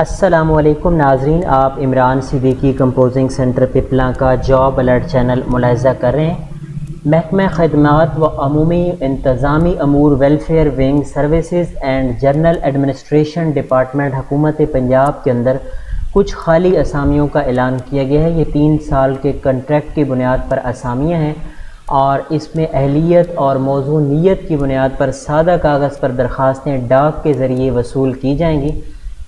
السلام علیکم ناظرین، آپ عمران صدیقی کمپوزنگ سینٹر پپلاں کا جاب الرٹ چینل ملاحظہ کر رہے ہیں۔ محکمہ خدمات و عمومی انتظامی امور welfare wing services and general administration department حکومت پنجاب کے اندر کچھ خالی اسامیوں کا اعلان کیا گیا ہے۔ یہ 3 سال کے کنٹریکٹ کی بنیاد پر اسامیاں ہیں اور اس میں اہلیت اور موضوعیت کی بنیاد پر سادہ کاغذ پر درخواستیں ڈاک کے ذریعے وصول کی جائیں گی۔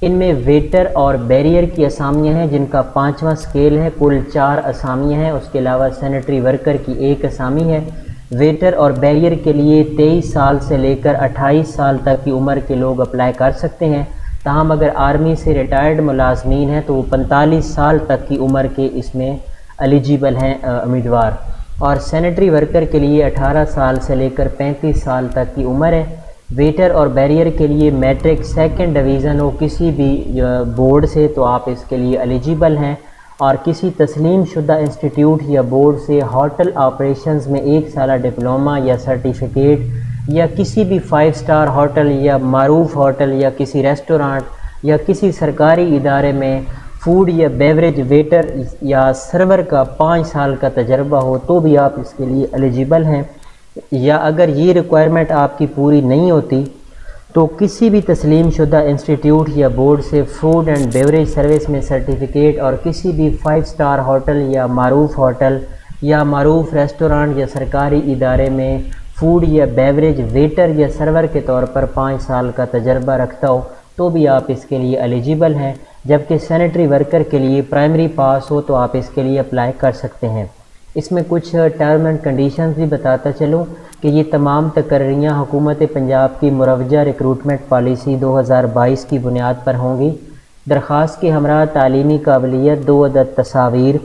ان میں ویٹر اور بیریئر کی اسامیاں ہیں جن کا 5واں سکیل ہے، کل 4 اسامیاں ہیں۔ اس کے علاوہ سینیٹری ورکر کی 1 اسامی ہے۔ ویٹر اور بیریئر کے لیے 23 سال سے لے کر 28 سال تک کی عمر کے لوگ اپلائی کر سکتے ہیں، تاہم اگر آرمی سے ریٹائرڈ ملازمین ہیں تو وہ 45 سال تک کی عمر کے اس میں ایلیجیبل ہیں امیدوار، اور سینیٹری ورکر کے لیے 18 سال سے لے کر 35 سال تک کی عمر ہے۔ ویٹر اور بیریئر کے لیے میٹرک 2nd ڈویژن ہو کسی بھی بورڈ سے تو آپ اس کے لیے ایلیجیبل ہیں، اور کسی تسلیم شدہ انسٹیٹیوٹ یا بورڈ سے ہوٹل آپریشنز میں 1 سالہ ڈپلومہ یا سرٹیفکیٹ، یا کسی بھی 5 سٹار ہوٹل یا معروف ہوٹل یا کسی ریسٹورانٹ یا کسی سرکاری ادارے میں فوڈ یا بیوریج ویٹر یا سرور کا 5 سال کا تجربہ ہو تو بھی آپ اس کے لیے ایلیجیبل ہیں۔ یا اگر یہ ریکوائرمنٹ آپ کی پوری نہیں ہوتی تو کسی بھی تسلیم شدہ انسٹیٹیوٹ یا بورڈ سے فوڈ اینڈ بیوریج سروس میں سرٹیفکیٹ، اور کسی بھی 5 سٹار ہوٹل یا معروف ریسٹورانٹ یا سرکاری ادارے میں فوڈ یا بیوریج ویٹر یا سرور کے طور پر 5 سال کا تجربہ رکھتا ہو تو بھی آپ اس کے لیے ایلیجیبل ہیں۔ جبکہ سینیٹری ورکر کے لیے پرائمری پاس ہو تو آپ اس کے لیے اپلائی کر سکتے ہیں۔ اس میں کچھ ٹرم اینڈ کنڈیشنز بھی بتاتا چلوں کہ یہ تمام تقرریاں حکومت پنجاب کی مروجہ ریکروٹمنٹ پالیسی 2022 کی بنیاد پر ہوں گی۔ درخواست کے ہمراہ تعلیمی قابلیت، 2 عدد تصاویر،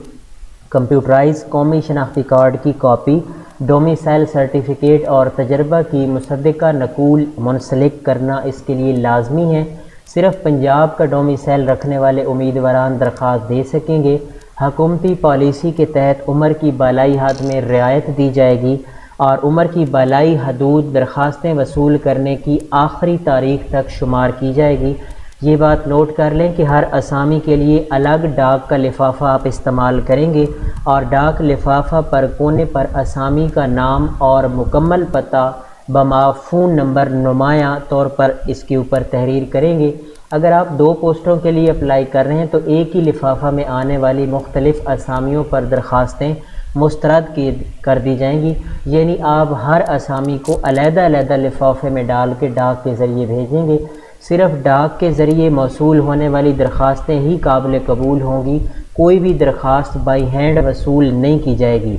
کمپیوٹرائز قومی شناختی کارڈ کی کاپی، ڈومیسائل سرٹیفکیٹ اور تجربہ کی مصدقہ نقول منسلک کرنا اس کے لیے لازمی ہے۔ صرف پنجاب کا ڈومیسائل رکھنے والے امیدواران درخواست دے سکیں گے۔ حکومتی پالیسی کے تحت عمر کی بالائی حد میں رعایت دی جائے گی، اور عمر کی بالائی حدود درخواستیں وصول کرنے کی آخری تاریخ تک شمار کی جائے گی۔ یہ بات نوٹ کر لیں کہ ہر اسامی کے لیے الگ ڈاک کا لفافہ آپ استعمال کریں گے، اور ڈاک لفافہ پر کونے پر اسامی کا نام اور مکمل پتہ بما فون نمبر نمایاں طور پر اس کے اوپر تحریر کریں گے۔ اگر آپ 2 پوسٹوں کے لیے اپلائی کر رہے ہیں تو ایک ہی لفافہ میں آنے والی مختلف اسامیوں پر درخواستیں مسترد کر دی جائیں گی، یعنی آپ ہر اسامی کو علیحدہ لفافے میں ڈال کے ڈاک کے ذریعے بھیجیں گے۔ صرف ڈاک کے ذریعے موصول ہونے والی درخواستیں ہی قابل قبول ہوں گی، کوئی بھی درخواست بائی ہینڈ وصول نہیں کی جائے گی۔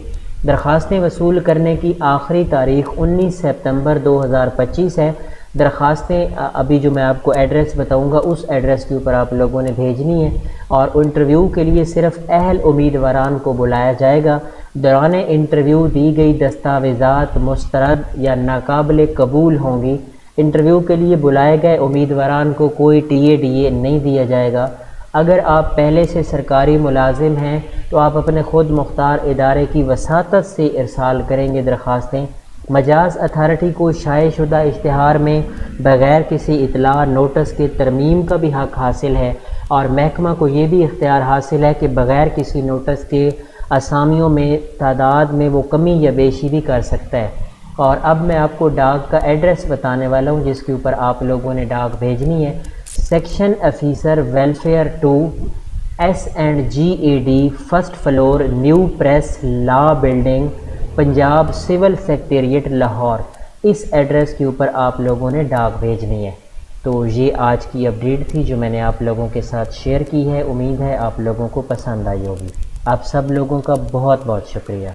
درخواستیں وصول کرنے کی آخری تاریخ 19 سپتمبر 2025 ہے۔ درخواستیں ابھی جو میں آپ کو ایڈریس بتاؤں گا اس ایڈریس کے اوپر آپ لوگوں نے بھیجنی ہے، اور انٹرویو کے لیے صرف اہل امیدواران کو بلایا جائے گا۔ دوران انٹرویو دی گئی دستاویزات مسترد یا ناقابل قبول ہوں گی۔ انٹرویو کے لیے بلائے گئے امیدواران کو کوئی ٹی اے نہیں دیا جائے گا۔ اگر آپ پہلے سے سرکاری ملازم ہیں تو آپ اپنے خود مختار ادارے کی وساطت سے ارسال کریں گے درخواستیں۔ مجاز اتھارٹی کو شائع شدہ اشتہار میں بغیر کسی اطلاع نوٹس کے ترمیم کا بھی حق حاصل ہے، اور محکمہ کو یہ بھی اختیار حاصل ہے کہ بغیر کسی نوٹس کے اسامیوں میں تعداد میں وہ کمی یا بیشی بھی کر سکتا ہے۔ اور اب میں آپ کو ڈاک کا ایڈریس بتانے والا ہوں جس کے اوپر آپ لوگوں نے ڈاک بھیجنی ہے۔ Section officer welfare 2 S&GAD 1st floor new press law building Punjab civil secretariat Lahore, اس ایڈریس کے اوپر آپ لوگوں نے ڈاک بھیجنی ہے۔ تو یہ آج کی اپڈیٹ تھی جو میں نے آپ لوگوں کے ساتھ شیئر کی ہے، امید ہے آپ لوگوں کو پسند آئی ہوگی۔ آپ سب لوگوں کا بہت بہت شکریہ۔